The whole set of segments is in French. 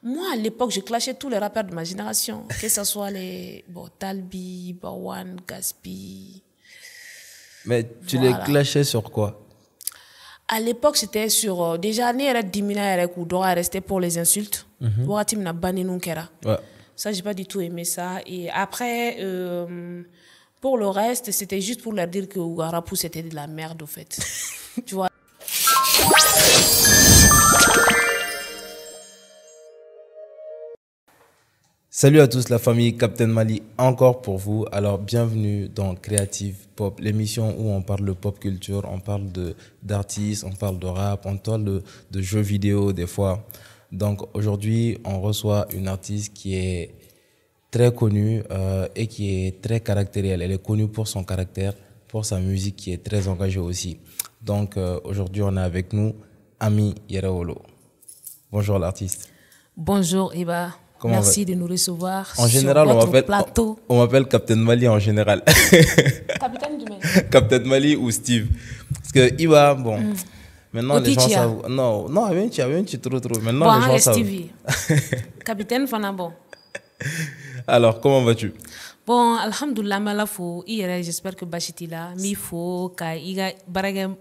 Moi, à l'époque, je clashais tous les rappeurs de ma génération. Que ce soit les Talbi, Bawan, Gaspi. Mais tu les Voilà. clashais sur quoi? À l'époque, c'était sur... déjà, ni era dimina era kudora restait pour les insultes. Wakati mina bani nunkera. Ouais. Ça, j'ai pas du tout aimé ça. Et après, pour le reste, c'était juste pour leur dire que Ougarapou, c'était de la merde, au fait. Tu vois. Salut à tous la famille Captain Mali, encore pour vous. Alors bienvenue dans Creative Pop, l'émission où on parle de pop culture, on parle d'artistes, on parle de rap, on parle de jeux vidéo des fois. Donc aujourd'hui on reçoit une artiste qui est très connue et qui est très caractérielle. Elle est connue pour son caractère, pour sa musique qui est très engagée aussi. Donc aujourd'hui on est avec nous Ami Yeraolo. Bonjour l'artiste. Bonjour, Eva. Merci de nous recevoir en général, sur votre plateau. On m'appelle Captain Mali en général. Capitaine du Mali. Captain Mali ou Steve. Parce que Iba, bon, maintenant les gens savent. Non, tu trop. Maintenant bon, les gens savent. Stevie. Capitaine Fanabo. Alors, comment vas-tu? Bon, alhamdoulilah, malafo. Hier, j'espère que Bachitila, Mifo, Ka, Iga, Baragem.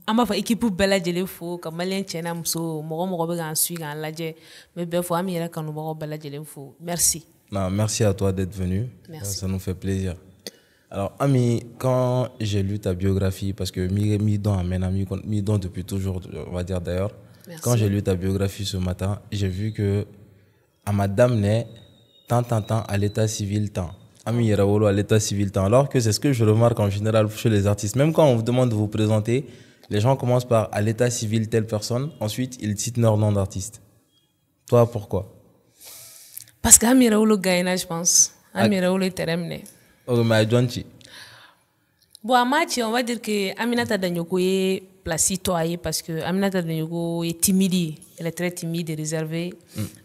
Ama fa équipe bela jele fo ka malien tiena muso mogo be gan sui gan laje mais be fo ami yera kanu mogo bela jele fo. Merci. Non, merci à toi d'être venu. Merci. Ça nous fait plaisir. Alors Ami, quand j'ai lu ta biographie, parce que mi don depuis toujours, on va dire d'ailleurs. Quand j'ai lu ta biographie ce matin, j'ai vu que à madame né tant à l'état civil tant. Ami Yeraolo à l'état civil tant. Alors que c'est ce que je remarque en général chez les artistes. Même quand on vous demande de vous présenter, les gens commencent par à l'état civil telle personne. Ensuite, ils citent leur nom d'artiste. Toi, pourquoi? Parce qu'Ami Yeraolo gagne, je pense. Ami Yeraolo est terminé. Oh, mais Adjonchi. Bon, à Machi, on va dire que Aminata Danyoko est placée parce que Aminata Danyoko est timide. Elle est très timide et réservée.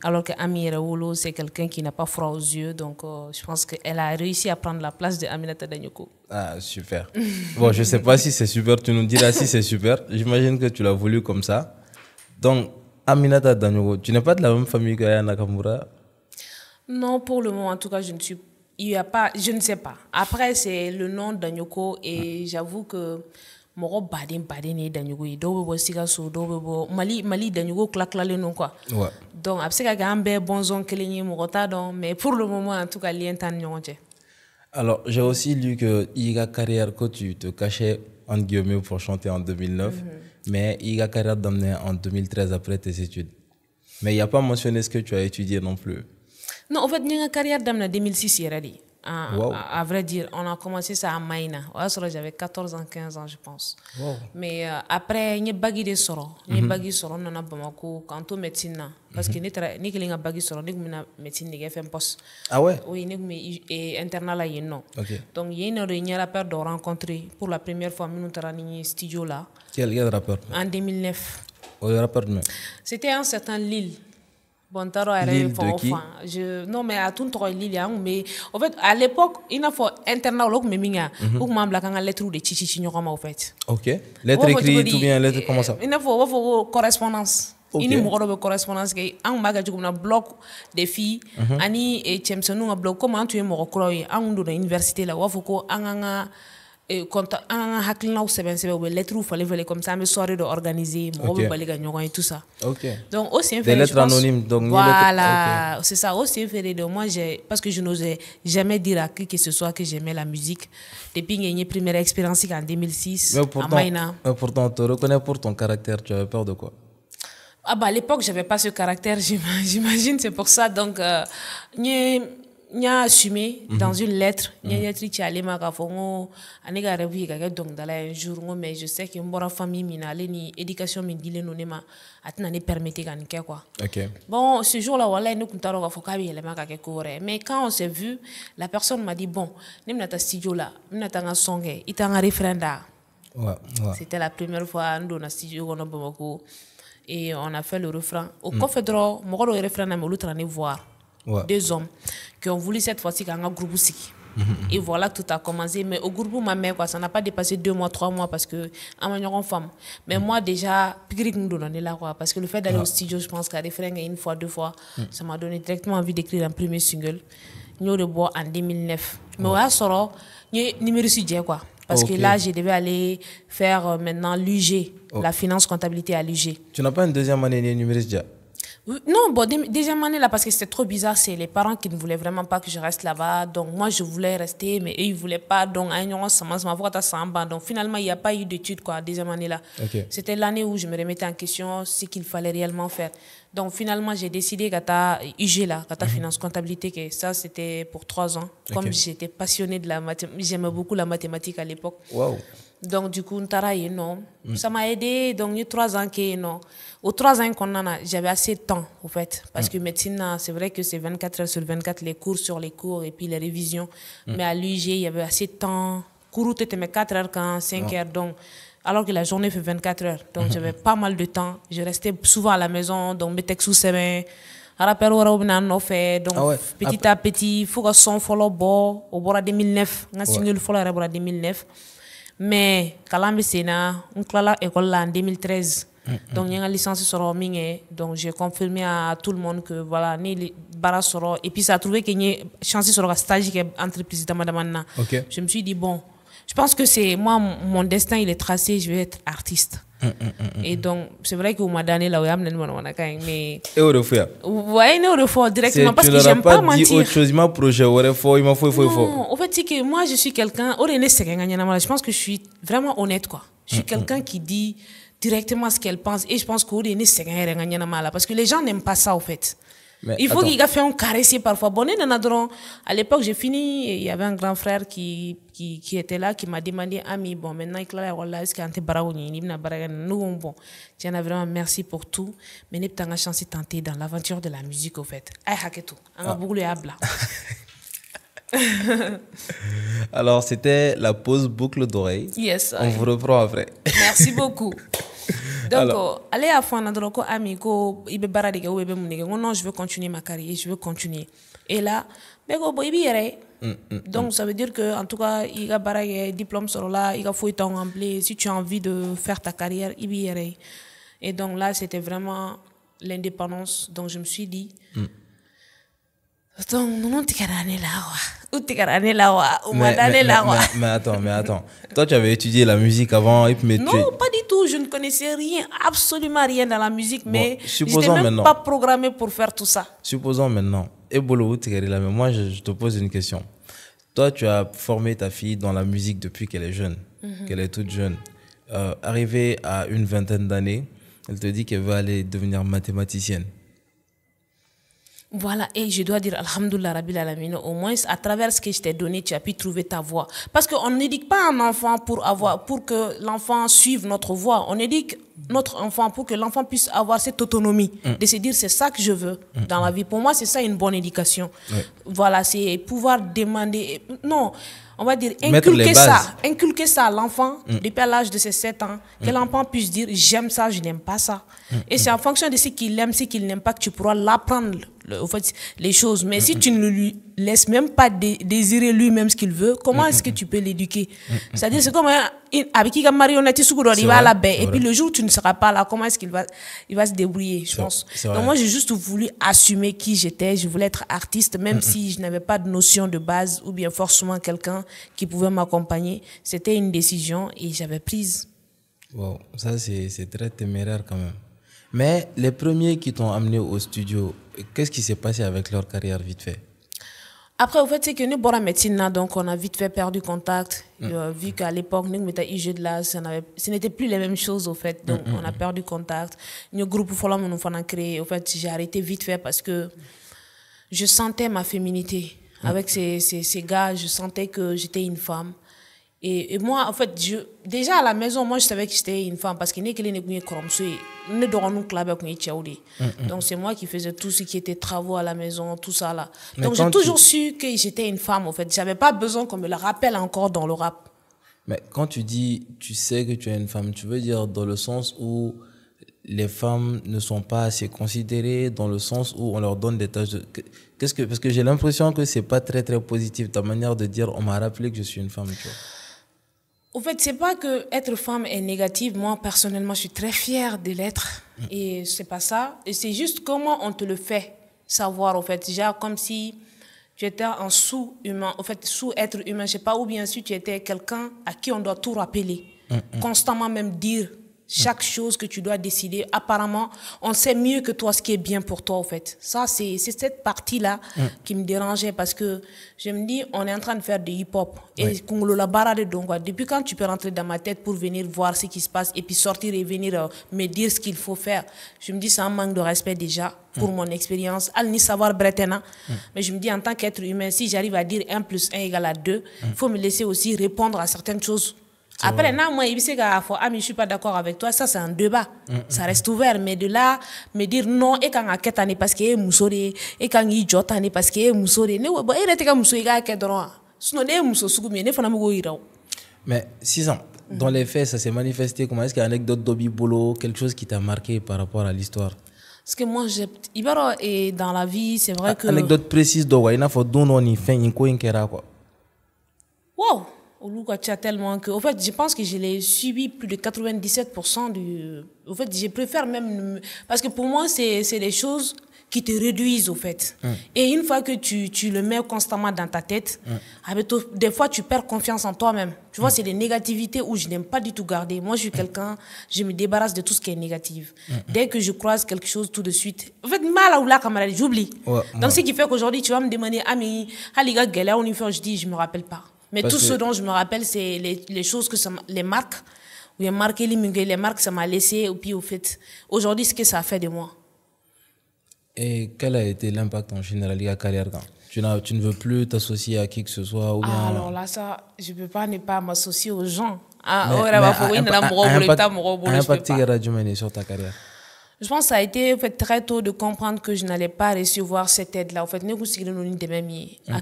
Alors que Ami Yeraolo, c'est quelqu'un qui n'a pas froid aux yeux. Donc, je pense qu'elle a réussi à prendre la place de Aminata Danyoko. Ah, super. Bon, je ne sais pas si c'est super. Tu nous diras si c'est super. J'imagine que tu l'as voulu comme ça. Donc, Aminata Danyoko, tu n'es pas de la même famille qu'Aya Nakamura? Non, pour le moment, en tout cas, je ne sais pas. Après, c'est le nom d'Anyoko et j'avoue que moro baden et Danyoko do bo sigaso do bo Mali Danyoko claclale non quoi. Ouais. Donc après que gambe bonzon kelenye moro ta don mais pour le moment en tout cas lien tan nyonje. Alors, j'ai aussi lu que Iga carrière que tu te cachais entre guillemets pour chanter en 2009, mais Iga carrière d'amener en 2013 après tes études. Mais il n'y a pas mentionné ce que tu as étudié non plus. Non, en fait, une carrière d'amener en 2006 hier. Wow. À vrai dire, on a commencé ça à Maïna. J'avais 14 ans, 15 ans, je pense. Wow. Mais après, il y a bagui de soro. Il y a bagui soro, on a Bamako, quand on médecine. Parce que ni que les bagui soro, ni que médecine, ni fait un poste. Ah ouais? Oui, ni que internat là, non. Ok. Donc, il y a une réunion à peur de rencontrer pour la première fois, nous avons un studio là. Quel rappeur? En 2009. Oh, le rappeur de C'était un certain Lille. Bon, Lille de qui? Non, mais à tout le Lille, mais en fait, à l'époque, il a fait internat, mais minga, ou m'a blagué en lettre de chichi nyokama en fait. Ok. Lettre écrite ou bien lettre comment ça? Il a fait correspondance. Ok. Il y a une correspondance qui a un bloc des filles, ani et Tchemsonu un bloc comment tu es mort croyé, à l'université là, ou faut qu'on quand un hackling c'est bien lettres ou fallait comme ça mais soirée de organiser moi et tout ça. Ok. Donc aussi des lettres anonymes donc voilà c'est ça aussi fait de moi parce que je n'osais jamais dire à qui que ce soit que j'aimais la musique depuis une première expérience en 2006 à Maïna. Mais pourtant on te reconnaît pour ton caractère, tu avais peur de quoi? Ah bah à l'époque j'avais pas ce caractère, j'imagine, c'est pour ça donc nya assumé dans une lettre nya lettre qui allait ma kafongo anega revu ka donc dans un jour mais je sais que mbora famille mina ni éducation min dile no nema atna ne permettait kan ke quoi. OK. Bon ce jour là wala nous kuntaro ka fokabi ele ma ka ke kore mais quand on s'est vu la personne m'a dit bon nemna ta studio là nemna ta nga songe itanga referenda. Ouais. C'était la première fois ndo na studio on a Bamako et on a fait le refrain au confédéral mo ko le refrain na me l'autre année voir. Ouais. Deux hommes qui ont voulu cette fois-ci qu'un groupe aussi. Et voilà que tout a commencé. Mais au groupe, ma mère, quoi, ça n'a pas dépassé 2 mois, 3 mois parce que, à ma femme. Mais moi, déjà, là, quoi, parce que le fait d'aller au studio, je pense qu'à des frères, une fois, 2 fois, ça m'a donné directement envie d'écrire un premier single. Nous de bois en 2009. Mais ouais, ça, numéro sujet, quoi. Parce que là, je devais aller faire maintenant l'UG, la finance comptabilité à l'UG. Tu n'as pas une deuxième année numérique déjà? Non, bon, deuxième année là, parce que c'était trop bizarre, c'est les parents qui ne voulaient vraiment pas que je reste là-bas. Donc, moi, je voulais rester, mais eux, ils ne voulaient pas. Donc, donc finalement, il n'y a pas eu d'études, quoi, deuxième année là. C'était l'année où je me remettais en question ce qu'il fallait réellement faire. Donc, finalement, j'ai décidé qu'à ta UG là, qu'à ta finance comptabilité, que ça, c'était pour 3 ans. Comme j'étais passionnée de la mathématique, j'aimais beaucoup la mathématique à l'époque. Wow. Donc, du coup, non. Ça m'a aidé. Donc, il y a 3 ans que non. Aux 3 ans qu'on en a, j'avais assez de temps, au fait. Parce que médecine, c'est vrai que c'est 24 heures sur 24, les cours sur les cours et puis les révisions. Mais à l'UG, il y avait assez de temps. Cours, tu étais 4 heures quand 5 heures. Donc, alors que la journée fait 24 heures. Donc, j'avais pas mal de temps. Je restais souvent à la maison. Donc, mes textes sous ses mains. Donc, petit à petit, il faut que son follow bord au bord 2009. Un single follow au bord 2009. Mais quand c'est on clala école là en 2013. Donc il y a une licence sur Mingé. Donc j'ai confirmé à tout le monde que voilà ni bara soro et puis ça a trouvé qu'il y a chance sur un stage qui est entreprise de madame. Je me suis dit bon, je pense que c'est moi mon destin il est tracé, je vais être artiste. Et donc c'est vrai que m'a donné là où mais et au refus ouais ne refus directement parce que j'aime pas mentir. Dit autre chose, il m'a projet il m'a fait non en fait c'est que moi je suis quelqu'un je pense que je suis vraiment honnête quoi. Je suis quelqu'un qui dit directement ce qu'elle pense et je pense que parce que les gens n'aiment pas ça au fait. Mais il faut qu'il a fait un caresser parfois. À l'époque, j'ai fini, il y avait un grand frère qui était là, qui m'a demandé, Ami, bon, maintenant, est-ce qu'il y a un bon, tiens, vraiment merci pour tout, mais n'est pas chance de tenter dans l'aventure de la musique au fait. Alors, c'était la pause boucle d'oreille. Yes. On vous reprend après. Merci beaucoup. Donc, allez à fond, ami, non, je veux continuer ma carrière, je veux continuer. Et là, donc, ça veut dire que, en tout cas, il y a un diplôme sur là, il y a un si tu as envie de faire ta carrière, il y a. Et donc là, c'était vraiment l'indépendance. Donc, je me suis dit, donc, non, tu mais attends. Toi, tu avais étudié la musique avant. Non, pas du tout. Je ne connaissais rien, absolument rien dans la musique. Mais je n'étais même pas programmé pour faire tout ça. Supposons maintenant. Mais moi, je te pose une question. Toi, tu as formé ta fille dans la musique depuis qu'elle est jeune, qu'elle est toute jeune. Arrivée à une vingtaine d'années, elle te dit qu'elle veut aller devenir mathématicienne. Voilà, et je dois dire, alhamdoulilah, Rabbil Alamin, au moins, à travers ce que je t'ai donné, tu as pu trouver ta voie. Parce qu'on n'éduque pas un enfant pour que l'enfant suive notre voie. On éduque notre enfant pour que l'enfant puisse avoir cette autonomie, de se dire, c'est ça que je veux dans la vie. Pour moi, c'est ça une bonne éducation. Voilà, c'est pouvoir demander, non, on va dire, inculquer ça à l'enfant depuis l'âge de ses 7 ans, que l'enfant puisse dire, j'aime ça, je n'aime pas ça. Et c'est en fonction de ce qu'il aime, ce qu'il n'aime pas, que tu pourras l'apprendre, en fait, les choses. Mais si tu ne lui laisses même pas désirer lui-même ce qu'il veut, comment est-ce que tu peux l'éduquer? C'est-à-dire, c'est comme avec une marionnette, il va à la baie. Et puis le jour où tu ne seras pas là, comment est-ce qu'il va se débrouiller, je pense. Donc moi, j'ai juste voulu assumer qui j'étais. Je voulais être artiste, même si je n'avais pas de notion de base ou bien forcément quelqu'un qui pouvait m'accompagner. C'était une décision et j'avais prise. Wow, ça c'est très téméraire quand même. Mais les premiers qui t'ont amené au studio, qu'est-ce qui s'est passé avec leur carrière vite fait? Après, au fait, c'est que nous, pour la médecine, là, donc on a vite fait perdu contact. Vu qu'à l'époque, nous mettons IG de là, ce n'était plus les mêmes choses, au fait. Donc, on a perdu contact. Nous, groupe Fola, nous avons créé. Au fait, j'ai arrêté vite fait parce que je sentais ma féminité. Avec ces gars, je sentais que j'étais une femme. Et moi, en fait, déjà à la maison, moi, je savais que j'étais une femme parce que donc, c'est moi qui faisais tout ce qui était travaux à la maison, tout ça là. Donc, j'ai toujours su que j'étais une femme, en fait. J'avais pas besoin qu'on me le rappelle encore dans le rap. Mais quand tu dis, tu sais que tu es une femme, tu veux dire dans le sens où les femmes ne sont pas assez considérées dans le sens où on leur donne des tâches de... Parce que j'ai l'impression que c'est pas très très positif ta manière de dire on m'a rappelé que je suis une femme, tu vois. Au fait, c'est pas que être femme est négative. Moi, personnellement, je suis très fière de l'être. Et c'est pas ça. Et c'est juste comment on te le fait savoir, au fait. Genre, comme si tu étais un sous-humain, au fait, sous-être humain, je sais pas, ou bien si tu étais quelqu'un à qui on doit tout rappeler. Constamment même dire chaque chose que tu dois décider. Apparemment, on sait mieux que toi ce qui est bien pour toi, au fait. Ça, c'est cette partie-là qui me dérangeait parce que je me dis, on est en train de faire du hip-hop. Et Kongolo la barade donc, depuis quand tu peux rentrer dans ma tête pour venir voir ce qui se passe et puis sortir et venir me dire ce qu'il faut faire. Je me dis, c'est un manque de respect déjà pour mon expérience. Al ni savoir bretena. Mais je me dis, en tant qu'être humain, si j'arrive à dire 1 + 1 = 2, il faut me laisser aussi répondre à certaines choses. Après, non, moi, je suis pas d'accord avec toi, ça c'est un débat. Ça reste ouvert, mais de là, me dire non, et quand on a parce que moussoré, et quand il jotane parce que moussoré, ne ouais, il était comme moussoré, sinon, ne moussoré, ne fana mo ira. Mais 6 ans, dans les faits, ça s'est manifesté comment? Est-ce qu'il y a une anecdote d'Obi Bolo, quelque chose qui t'a marqué par rapport à l'histoire? Parce que moi, et dans la vie, c'est vrai que... Anecdote précise d'Owa, il n'a pas donné ni fin, ni quoi, quoi. Wow! Tellement que, au fait, je pense que je l'ai subi plus de 97% du. Au fait, je préfère même. Parce que pour moi, c'est des choses qui te réduisent, au fait. Et une fois que tu le mets constamment dans ta tête, des fois, tu perds confiance en toi-même. Tu vois, c'est des négativités où je n'aime pas du tout garder. Moi, je suis quelqu'un, je me débarrasse de tout ce qui est négatif. Dès que je croise quelque chose, tout de suite. En fait, mal ou là, camarade, j'oublie. Donc, ce qui fait qu'aujourd'hui, tu vas me demander, ah, mais, Haliga Gala, on y fait, je dis, je me rappelle pas. Mais tout ce dont je me rappelle, c'est les choses que les marques, où il y a marqué les marques, ça m'a laissé, et puis au fait, aujourd'hui, ce que ça a fait de moi. Et quel a été l'impact en général de la carrière quand tu ne veux plus t'associer à qui que ce soit ou bien... Ah, alors là, ça, je ne peux pas ne pas m'associer aux gens. Un impact sur ta carrière. Je pense que ça a été en fait, très tôt de comprendre que je n'allais pas recevoir cette aide-là. En fait, nous sommes des mêmes. En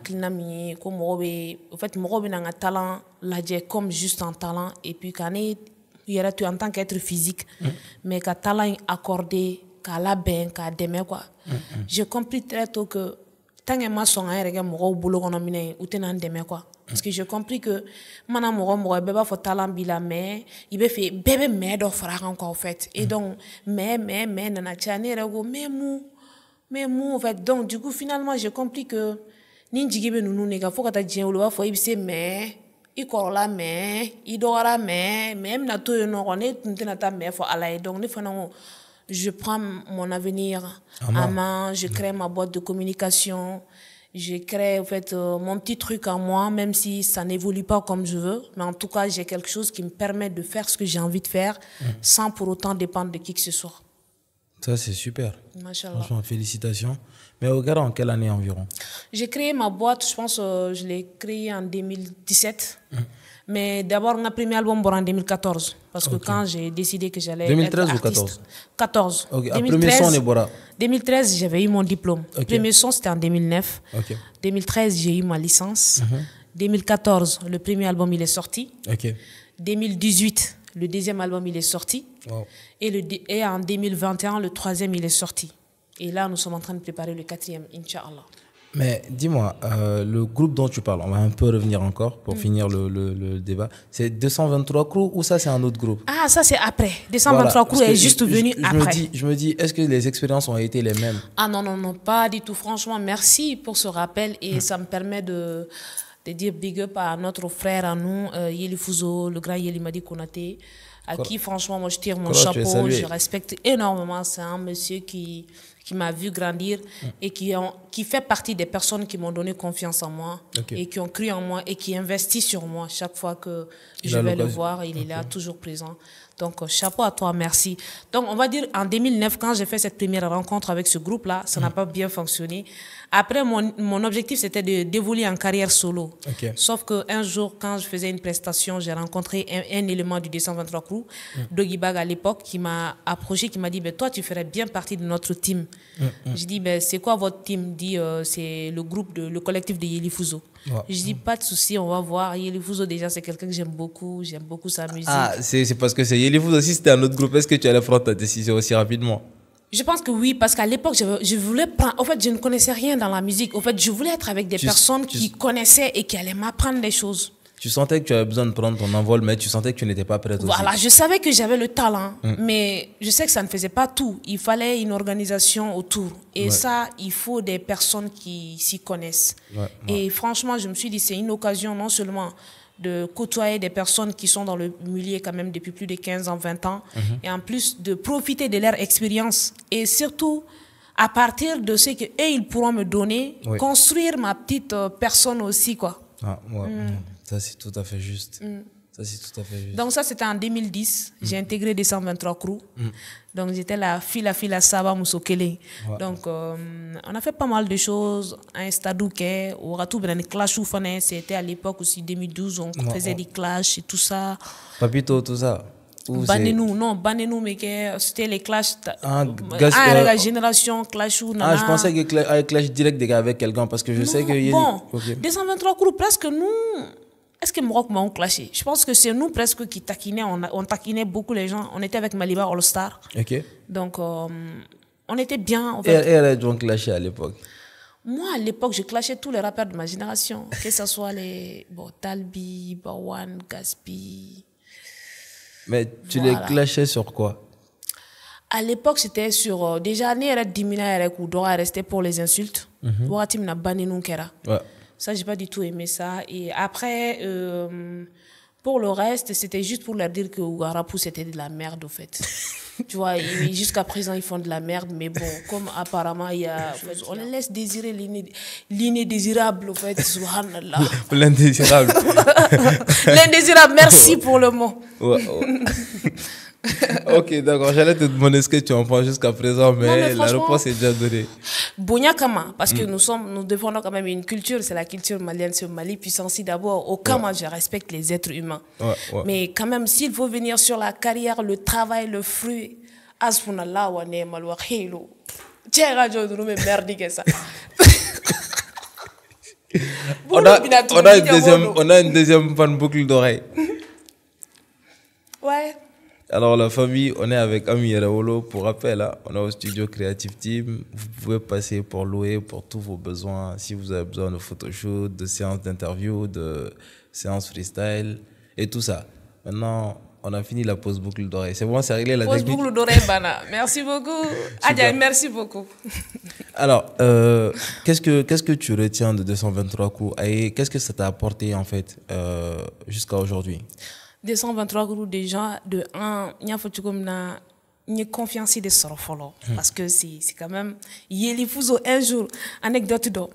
fait, moi, j'ai un talent, comme juste un talent. Et puis, quand tu en tant qu'être physique, mais qu'un talent accordé, qu'à la bain, qu'à demain, quoi. J'ai compris très tôt que tant que moi, je suis quoi. Parce que j'ai compris que maintenant moi bébé faut talent bila mais il be fait bébé mais do fera encore en fait et donc mais nana tiane rego mais en fait donc du coup finalement j'ai compris que ni jigi be nunu ne ga faut ka ta dien ou faut il se mais il korola mais il dora mais même na to no on est na ta mais faut aller donc ne fana je prends mon avenir à main, je crée ma boîte de communication. Je crée en fait mon petit truc à moi, même si ça n'évolue pas comme je veux. Mais en tout cas, j'ai quelque chose qui me permet de faire ce que j'ai envie de faire sans pour autant dépendre de qui que ce soit. Ça, c'est super. Machallah. Franchement, félicitations. Mais regarde en quelle année environ? J'ai créé ma boîte, je pense, je l'ai créée en 2017. Mais d'abord, mon premier album en 2014. Parce que quand j'ai décidé que j'allais 2013 être ou 14? 14. Okay. 2013, 2013, j'avais eu mon diplôme. Le premier son, c'était en 2009. 2013, j'ai eu ma licence. 2014, le premier album, il est sorti. 2018, le deuxième album, il est sorti. Wow. Et en 2021, le troisième, il est sorti. Et là, nous sommes en train de préparer le quatrième, Inch'Allah. Mais dis-moi, le groupe dont tu parles, on va un peu revenir encore pour finir le débat. C'est 223 Crew ou ça c'est un autre groupe? Ah, ça c'est après. 223 Crew est juste venu après. Je me dis, est-ce que les expériences ont été les mêmes? Ah non, pas du tout. Franchement, merci pour ce rappel et ça me permet de dire big up à notre frère, à nous, Yeli Fouzo, le grand Yeli Madi Konaté, à qui franchement moi je tire mon chapeau, je respecte énormément. C'est un monsieur qui m'a vu grandir et qui fait partie des personnes qui m'ont donné confiance en moi et qui ont cru en moi et qui investissent sur moi chaque fois que je vais le voir. Il est là, toujours présent. Donc, chapeau à toi, merci. Donc, on va dire, en 2009, quand j'ai fait cette première rencontre avec ce groupe-là, ça n'a pas bien fonctionné. Après, mon objectif, c'était d'évoluer en carrière solo. Sauf qu'un jour, quand je faisais une prestation, j'ai rencontré un élément du 223 Crew, Doggy Bag à l'époque, qui m'a approché, qui m'a dit, toi, tu ferais bien partie de notre team. Je dis, c'est quoi votre team? Il dit, c'est le collectif de Yeli Fouzo. Je dis, pas de souci, on va voir. Yeli Fouzo, déjà, c'est quelqu'un que j'aime beaucoup sa musique. Ah, c'est parce que c'est Yeli Yelifous aussi, c'était un autre groupe. Est-ce que tu allais prendre ta décision aussi rapidement? Je pense que oui, parce qu'à l'époque, je voulais prendre... En fait, je ne connaissais rien dans la musique. En fait, je voulais être avec des personnes qui connaissaient et qui allaient m'apprendre des choses. Tu sentais que tu avais besoin de prendre ton envol, mais tu sentais que tu n'étais pas prête aussi. Voilà, je savais que j'avais le talent, mais je sais que ça ne faisait pas tout. Il fallait une organisation autour. Et ça, il faut des personnes qui s'y connaissent. Et franchement, je me suis dit, c'est une occasion non seulement de côtoyer des personnes qui sont dans le milieu quand même depuis plus de 15 ans, 20 ans, et en plus de profiter de leur expérience. Et surtout, à partir de ce qu'eux, ils pourront me donner, construire ma petite personne aussi, quoi. Ah, ouais. Ça, c'est tout à fait juste. Ça, c'est tout à fait juste. Donc ça, c'était en 2010. J'ai intégré 223 Crew. Donc j'étais la fille à Saba Moussokele. Donc on a fait pas mal de choses. Un stadouké, au Ratou Brani Clash ou Fane, c'était à l'époque aussi 2012, on faisait des clashs et tout ça. Papito, tout ça. Banenou, non, Banenou, mais c'était les clashs. La génération clash ou je pensais que clash direct avec quelqu'un parce que je sais que... Bon, 223 Crew, presque nous... Est-ce que Morocco m'a clashé? Je pense que c'est nous presque qui taquinaient, on taquinait beaucoup les gens. On était avec Maliba All Star. Ok. Donc, on était bien. En fait. Et elle a donc clashé à l'époque? Moi, à l'époque, je clashais tous les rappeurs de ma génération. Que ce soit les Talbi, Bawan, Gaspi. Mais tu les clashais sur quoi? À l'époque, c'était sur... déjà, nous, on diminué ou doit rester pour les insultes. Ouati m'a banni nous kera. Ça, j'ai pas du tout aimé ça. Et après, pour le reste, c'était juste pour leur dire que Ougarapou, c'était de la merde, au fait. Tu vois, jusqu'à présent, ils font de la merde. Mais bon, comme apparemment, on les laisse désirer l'inédésirable, au fait. Subhanallah. L'indésirable. L'indésirable, merci pour le mot. Ok, d'accord. J'allais te demander ce que tu en penses jusqu'à présent, mais la réponse est déjà donnée. Bonyakama, parce que nous défendons quand même une culture, c'est la culture malienne sur Mali, puis aussi d'abord, au Kama, je respecte les êtres humains. Mais quand même, s'il faut venir sur la carrière, le travail, le fruit, Asfunallah wa ne'mal wakil. Tiens, radio de nous, mais merde, que ça. On a une deuxième fan boucle d'oreille. Ouais. Alors la famille, on est avec Ami Yerawolo. Pour rappel, hein, on est au studio Creative Team. Vous pouvez passer pour louer pour tous vos besoins. Si vous avez besoin de photoshoot, de séances d'interview, de séances freestyle et tout ça. Maintenant, on a fini la pause boucle d'oreille. C'est bon, c'est réglé la technique. Pause boucle d'oreille, Bana. Merci beaucoup. Adja, merci beaucoup. Alors, qu'est-ce que tu retiens de 223 Crew et qu'est-ce que ça t'a apporté en fait jusqu'à aujourd'hui? 223 Crew déjà de un, il y a une confiance de sorofolo parce que c'est quand même Yelifous un jour anecdote do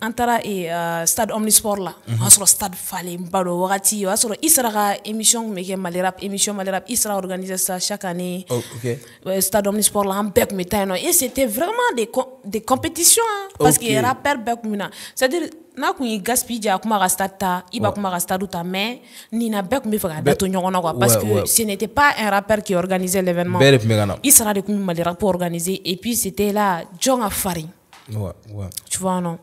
antara et stade Omnisport là sur le stade fallait balo wakati sur Isra émission mais Malirap Isra organise ça chaque année. Stade Omnisport là en bec métaino et c'était vraiment des compétitions parce que rappeur bec mina, c'est-à-dire n'a qu'on y gaspille à kuma rastata iba kuma rastaduta mais ni na bec me faga dato nyongona quoi parce que ce n'était pas un rappeur qui organisait l'événement. Il sera de kuma Malirap pour organiser et puis c'était là John Afari. Tu vois non.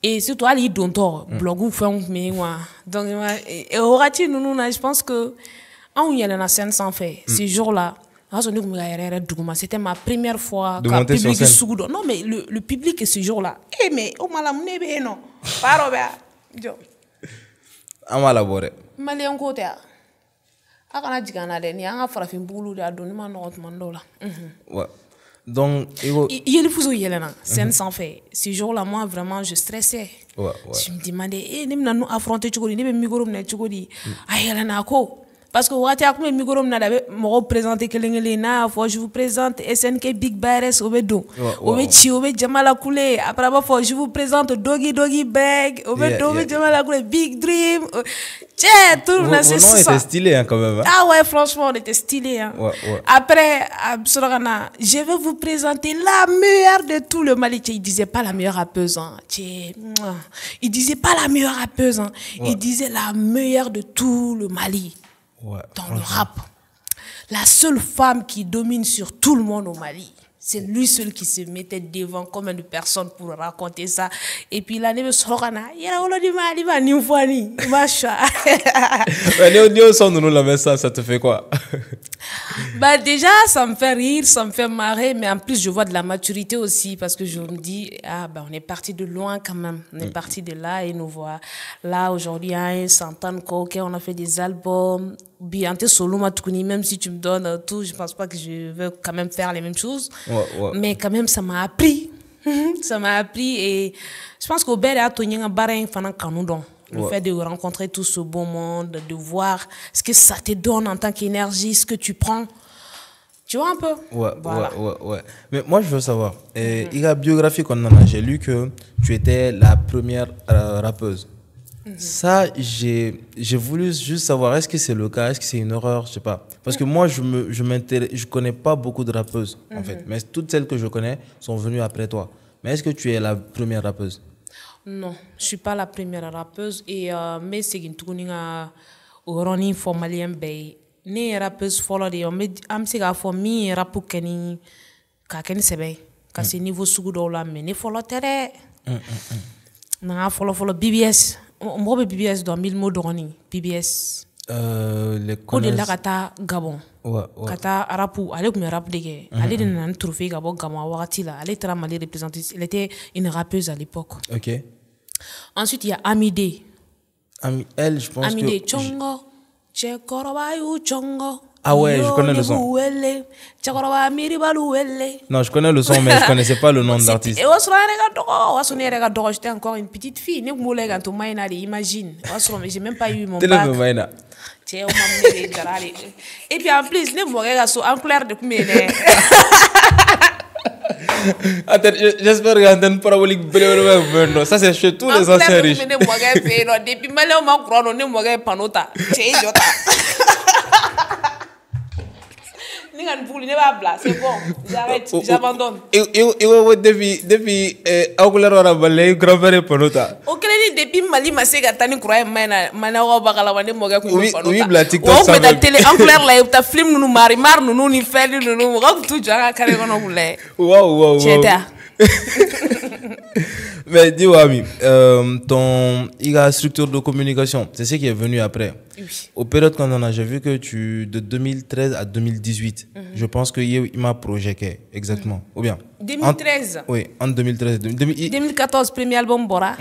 Et surtout ali donto blogu fond mais moi donc et orati nous je pense que on y a la scène sans fait ces jours-là. C'était ma première fois que public Sougoudou. Non, mais le public ce jour-là. Eh, mais au malam nebe non. Paro bea. Jo. Amalabore. Malien côté. Akana digana de ni anga farafin bulu da doni ma not mandola. Ouais. Donc, il faut yelena scène sans fait. Ce jour-là moi vraiment je stressais. Je me demandais ni mna nous affronter chukodi ni be migoro mna chukodi. Ayelena ko. Parce que wati akume migoro mna dabe mo présenter kelengele na fois je vous présente SNK Big Bares obedo obechi obe Jamala Koulé après fois je vous présente Doggy Bag obedo obe Jamala Koulé Big Dream tiens tout le monde c'est ça. Était stylé hein, quand même hein? Ah ouais franchement on était stylé hein. Après je vais vous présenter la meilleure de tout le Mali. Il disait pas la meilleure rappeuse hein. Il disait pas la meilleure rappeuse hein. Il disait la meilleure de tout le Mali. Dans le rap, la seule femme qui domine sur tout le monde au Mali, c'est lui seul qui se mettait devant combien de personnes pour raconter ça. Et puis là, il y a une fois, ça te fait quoi? Bah déjà, ça me fait rire, ça me fait marrer, mais en plus, je vois de la maturité aussi, parce que je me dis, ah, bah, on est parti de loin quand même. On est parti de là et nous voilà. Là, aujourd'hui, à un centaine, ok, on a fait des albums. Bien, t'es solo, même si tu me donnes tout, je pense pas que je veux quand même faire les mêmes choses. Ouais. Mais quand même, ça m'a appris. Ça m'a appris et je pense qu'au Bel le fait de rencontrer tout ce beau monde, de voir ce que ça te donne en tant qu'énergie, ce que tu prends. Tu vois un peu? Ouais. Mais moi, je veux savoir, il y a biographie qu'on en a, j'ai lu que tu étais la première rappeuse. Ça, j'ai voulu juste savoir, est-ce que c'est le cas, est-ce que c'est une erreur, je sais pas. Parce que moi, je connais pas beaucoup de rappeuses, en fait. Mais toutes celles que je connais sont venues après toi. Mais est-ce que tu es la première rappeuse? Non, je suis pas la première rappeuse. Et mais c'est une tournée à Oroni Formalien Bay. Né rappeuse follow de on am siga for mi rapu keni ka keni sebe. Ka c'est niveau sugu do la mais ne follow tere. Na follow BBS. On me BBS dans 1000 mots d'Oroni. BBS. Les connaissances. De la kata Gabon. Ouais. Kata rapu, allez comme rap de gué. Allez de nan trophée Gabon Gabon wakati là. Allez tra mali représenter. Elle était une rappeuse à l'époque. OK. Ensuite, il y a Amidé. Elle, je pense Amidé, que... Chongo. Chongo. Ah ouais, je connais le son. Non, je connais le son, mais je connaissais pas le nom de l'artiste. J'étais encore une petite fille. Imagine. J'ai même pas eu mon bac. Et puis en plus, en couleur de Attends, j'espère qu'il y a une parabolique. Ça, c'est chez tous les anciens riches. Depuis Malais, on m'a cru, on m'a panota. C'est bon, j'arrête, j'abandonne. Depuis grand-père panota. Ok, depuis Mali, ma sega tani croyait mana bakala wane moga ku panota. Oui, la TikTok ça. La télé en clair là, ta film nous mari mar nous ni fait nous nous tout jara kare kono bule. Wow. Mais dis-moi, ami, il y a structure de communication, c'est ce qui est venu après. Oui. Au période qu'on en a, j'ai vu que de 2013 à 2018, je pense qu'il m'a projeté exactement. Ou bien 2013. Oui, en 2013. 2014, premier album Bora.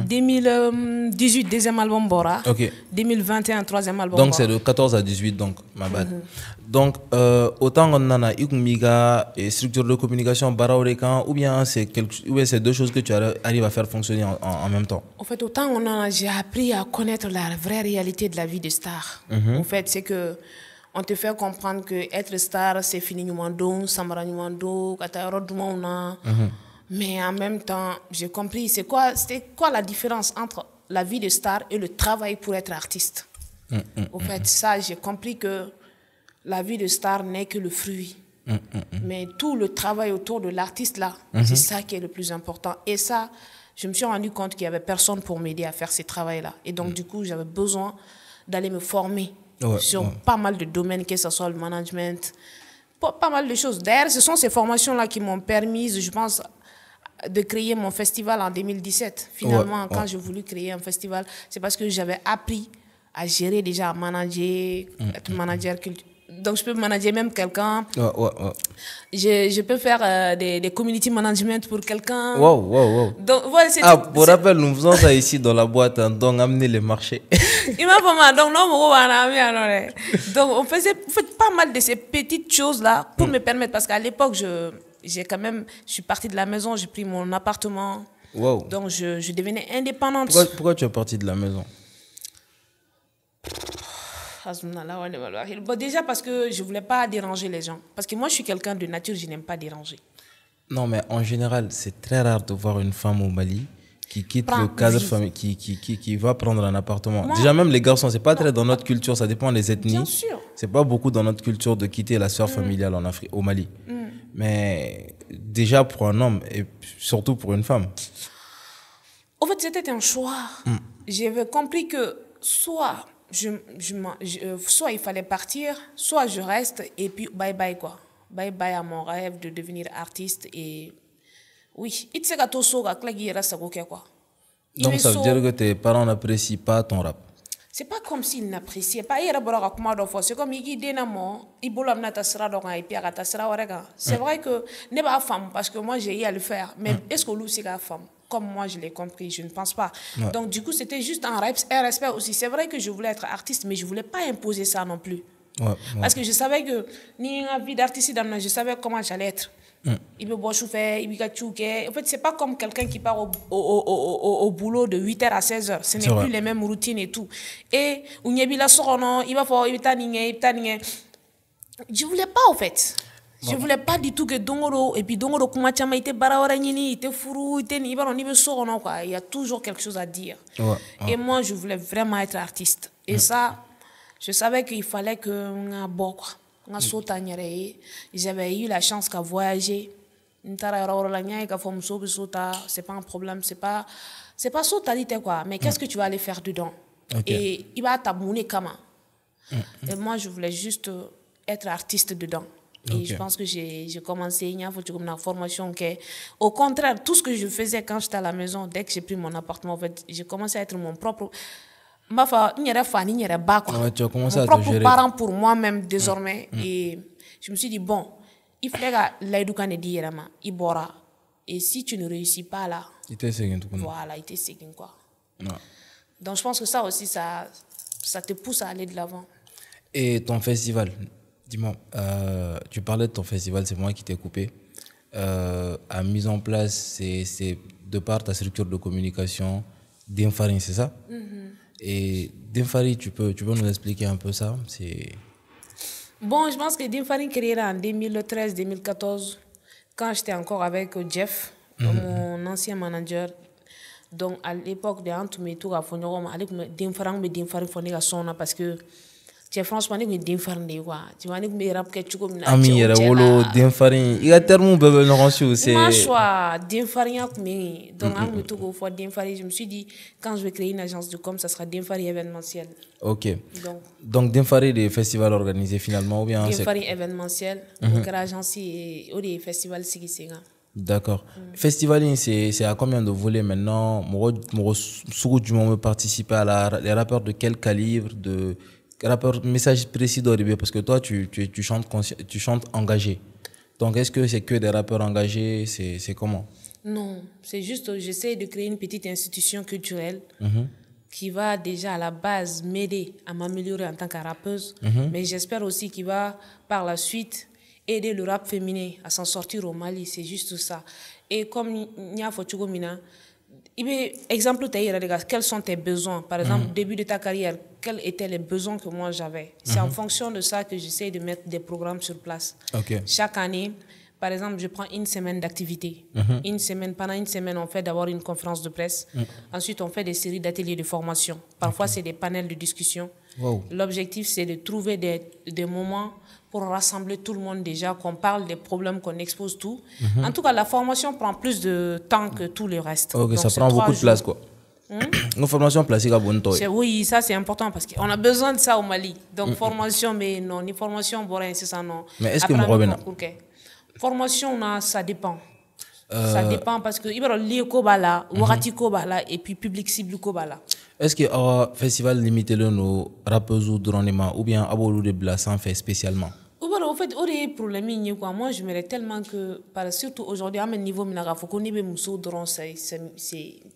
2018, deuxième album Bora. Ok. 2021, troisième album Bora. Donc c'est de 14 à 18, donc, ma bad. Donc, autant on en a une structure de communication, ou bien c'est deux choses que tu arrives à faire fonctionner en même temps. En fait, autant j'ai appris à connaître la vraie réalité de la vie de star. En fait, c'est que on te fait comprendre que être star, c'est fini numando, samara numando, katayoro dumauna. Mais en même temps, j'ai compris c'était quoi la différence entre la vie de star et le travail pour être artiste. En fait, ça, j'ai compris que la vie de star n'est que le fruit. Mais tout le travail autour de l'artiste là, c'est ça qui est le plus important. Et ça, je me suis rendu compte qu'il n'y avait personne pour m'aider à faire ce travail-là. Et donc, du coup, j'avais besoin d'aller me former sur pas mal de domaines, que ce soit le management, pas mal de choses. D'ailleurs, ce sont ces formations-là qui m'ont permis, je pense, de créer mon festival en 2017. Finalement, quand j'ai voulu créer un festival, c'est parce que j'avais appris à gérer déjà, à manager, être manager culturel. Donc, je peux manager même quelqu'un. Je peux faire des community management pour quelqu'un. Donc, voilà, pour rappel, nous faisons ça ici dans la boîte, hein, donc amener les marchés. Il m'a pas mal. Donc, on faisait pas mal de ces petites choses-là pour me permettre. Parce qu'à l'époque, je suis partie de la maison, j'ai pris mon appartement. Donc, je devenais indépendante. Pourquoi tu es partie de la maison? Bon, déjà parce que je ne voulais pas déranger les gens. Parce que moi, je suis quelqu'un de nature, je n'aime pas déranger. Non, mais en général, c'est très rare de voir une femme au Mali qui quitte le cadre familial, qui va prendre un appartement. Déjà, même les garçons, ce n'est pas très dans notre culture, ça dépend des ethnies. Bien sûr. Ce n'est pas beaucoup dans notre culture de quitter la sphère familiale en Afrique, au Mali. Mais déjà pour un homme et surtout pour une femme. En fait, c'était un choix. J'avais compris que soit il fallait partir, soit je reste et puis bye bye quoi. Bye bye à mon rêve de devenir artiste et oui, il sait que quoi. Donc ça veut dire que tes parents n'apprécient pas ton rap. c'est pas comme s'il n'appréciait pas. C'est comme il dit c'est vrai que n'est pas femme parce que moi j'ai eu à le faire. Mais est-ce que lui c'est la femme? Comme moi je l'ai compris, je ne pense pas. Donc du coup c'était juste un respect aussi. C'est vrai que je voulais être artiste, mais je voulais pas imposer ça non plus. Parce que je savais que ni une vie d'artiste, je savais comment j'allais être. Il peut boire chauffeur, il peut chouquer. En fait, c'est pas comme quelqu'un qui part au boulot de 8h à 16h. Ce n'est plus les mêmes routines et tout. Et il va faire, je voulais pas, en fait. Je voulais pas du tout que Dongoro, et puis Dongoro, il était barawara il était fourou, il il y a toujours quelque chose à dire. Et moi, je voulais vraiment être artiste. Et ça, je savais qu'il fallait que j'avais eu la chance de voyager. C'est pas un problème, c'est pas sauter quoi. Mais qu'est-ce que tu vas aller faire dedans? Et il va t'abonner comment? Et moi, je voulais juste être artiste dedans. Et je pense que j'ai commencé une formation. Au contraire, tout ce que je faisais quand j'étais à la maison, dès que j'ai pris mon appartement, en fait, j'ai commencé à être mon propre. Tu as commencé à te gérer. Parent pour moi-même désormais. Et je me suis dit, bon, il fallait que l'éducation ne dise rien. Et si tu ne réussis pas là, voilà, il te séguin quoi. Donc je pense que ça aussi, ça te pousse à aller de l'avant. Et ton festival, dis-moi, tu parlais de ton festival, c'est moi qui t'ai coupé. A mise en place, c'est de par ta structure de communication, d'Infaring, c'est ça? Et Dinfari, tu peux nous expliquer un peu ça? Bon, je pense que Dinfari créé en 2013-2014, quand j'étais encore avec Jeff, mon ancien manager. Donc, à l'époque de Antoumé, tout a fait parce que franchement, je suis quoi. Tu vois, je rap que tu comme Ami, il y a Dinfari. Il y a tellement de choses. C'est moi, choix Dinfari. Donc, je me suis dit, quand je vais créer une agence de com, ça sera Dinfari événementiel. Ok. Donc Dinfari, des festivals organisés finalement ou bien Dinfari événementiel. Donc, l'agence et des festivals Sigisenga. D'accord. Festival, c'est à combien de volets maintenant? Moi, je me participer à les rappeurs de quel calibre, de rappeur message précis d'Oribé, parce que toi tu chantes engagé. Donc est-ce que c'est que des rappeurs engagés, c'est comment? Non, c'est juste j'essaie de créer une petite institution culturelle qui va déjà à la base m'aider à m'améliorer en tant que rappeuse, mais j'espère aussi qu'il va par la suite aider le rap féminin à s'en sortir au Mali, c'est juste ça. Et comme Nia Fochugomina, exemple, quels sont tes besoins? Par exemple, au début de ta carrière, quels étaient les besoins que moi j'avais? C'est en fonction de ça que j'essaie de mettre des programmes sur place. Chaque année, par exemple, je prends une semaine d'activité. Pendant une semaine, on fait d'abord une conférence de presse. Ensuite, on fait des séries d'ateliers de formation. Parfois, c'est des panels de discussion. L'objectif, c'est de trouver des moments pour rassembler tout le monde déjà, qu'on parle des problèmes, qu'on expose tout. En tout cas, la formation prend plus de temps que tout le reste. Donc, ça prend beaucoup de place, quoi. Une formation placée à bon temps. Oui, ça c'est important parce qu'on a besoin de ça au Mali. Donc, formation, mais non, ni formation, c'est ça, non. Mais est-ce que vous revenez? Formation, ça dépend. Ça dépend parce que il y a lié kobala, warati kobala et puis public cible kobala. Est-ce que le festival limité le nos rappeurs ou dronéma ou bien abolo de blassan fait spécialement? En fait, il problème moi je me tellement que surtout aujourd'hui à mon niveau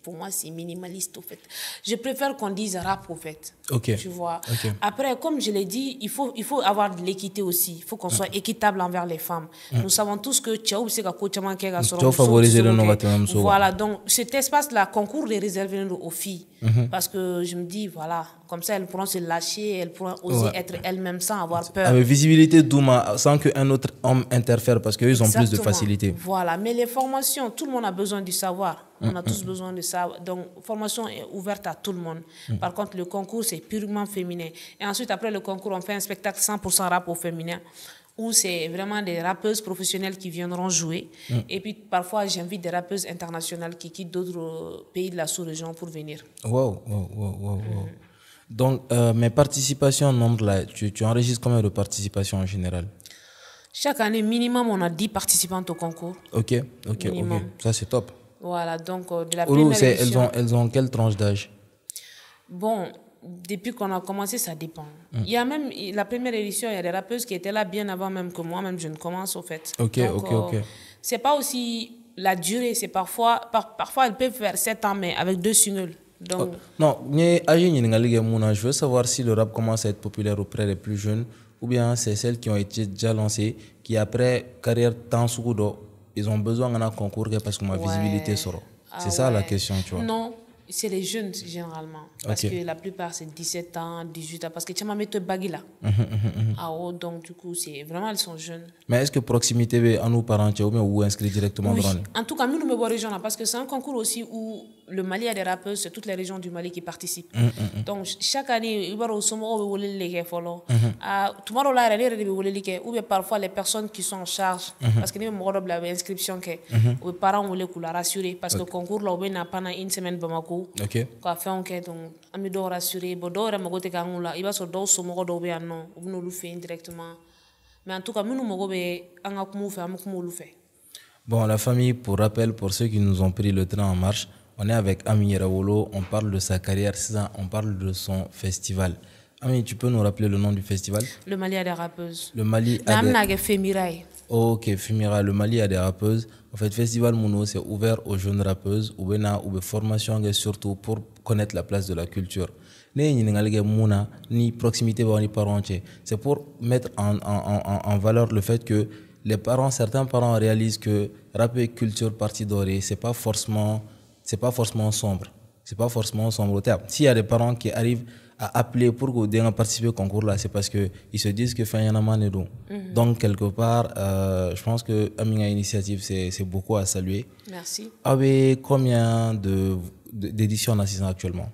pour moi c'est minimaliste au fait. Je préfère qu'on dise rap au fait. Tu vois. Après comme je l'ai dit, il faut avoir de l'équité aussi. Il faut qu'on soit équitable envers les femmes. Nous savons tous que voilà, donc cet espace là concours est réservé aux filles parce que je me dis voilà, comme ça elles pourront se lâcher, elles pourront oser être elles-mêmes sans avoir peur. Avec visibilité Douma sans qu'un autre homme interfère parce qu'ils ont plus de facilité. Voilà, mais les formations, tout le monde a besoin du savoir. On a tous besoin de ça. Donc, formation est ouverte à tout le monde. Par contre, le concours, c'est purement féminin. Et ensuite, après le concours, on fait un spectacle 100% rap au féminin où c'est vraiment des rappeuses professionnelles qui viendront jouer. Et puis, parfois, j'invite des rappeuses internationales qui quittent d'autres pays de la sous-région pour venir. Wow. Donc, mes participations, nombre là, tu enregistres combien de participations en général? Chaque année, minimum, on a 10 participantes au concours. Ok. Ça, c'est top. Voilà, donc de la première édition. Elles ont quelle tranche d'âge? Bon, depuis qu'on a commencé, ça dépend. Il y a même la première édition, il y a des rappeuses qui étaient là bien avant même que moi, même je ne commence au fait. Ok. C'est pas aussi la durée, c'est parfois elles peuvent faire 7 ans, mais avec 2 singles. Donc, Non, je veux savoir si le rap commence à être populaire auprès des plus jeunes ou bien c'est celles qui ont été déjà lancées, qui après carrière tant ils ont besoin d'un concours parce que ma visibilité sera. C'est ça la question, tu vois. Non, c'est les jeunes généralement. Parce que la plupart c'est 17 ans, 18 ans. Parce que tu m'as mis te bagui là. Donc du coup, c'est vraiment, elles sont jeunes. Mais est-ce que proximité à nos parents ou bien ou inscrit directement Oui, dans en tout cas, nous me voit région là. Parce que c'est un concours aussi où le Mali a des rappeurs, c'est toutes les régions du Mali qui participent. Donc chaque année, il va y avoir les follow. Tomorrow là, ou bien parfois les personnes qui sont en charge. Parce que nous avons l'inscription que les parents voulaient la rassurer. Parce que le concours là, on a pendant une semaine Bamako. Quoi fait enquête donc ami do rassurer bo do re mago te kangula iba so do so mogo do be anno ubno lu fait indirectement mais en tout cas nous mogo be anga kumu fait amukumu lu fait. Bon, la famille, pour rappel, pour ceux qui nous ont pris le train en marche, on est avec Ami Yerawolo, on parle de sa carrière, on parle de son festival. Ami, tu peux nous rappeler le nom du festival? Le Mali a des rappeuses. Le Mali a des... Fémirail. Ok, Femira, le Mali a des rappeuses. En fait, Festival Mouno, c'est ouvert aux jeunes rappeuses ou bien formation surtout pour connaître la place de la culture. Ni proximité ni parents. C'est pour mettre en valeur le fait que certains parents réalisent que rap et culture partie dorée, c'est pas forcément sombre. C'est pas forcément sombre au terme. S'il y a des parents qui arrivent à appeler pour que participer au concours là, c'est parce que ils se disent que fin y en a marre. Donc quelque part, je pense que Aminga Initiative c'est beaucoup à saluer. Merci. Avec combien d'éditions on assiste actuellement?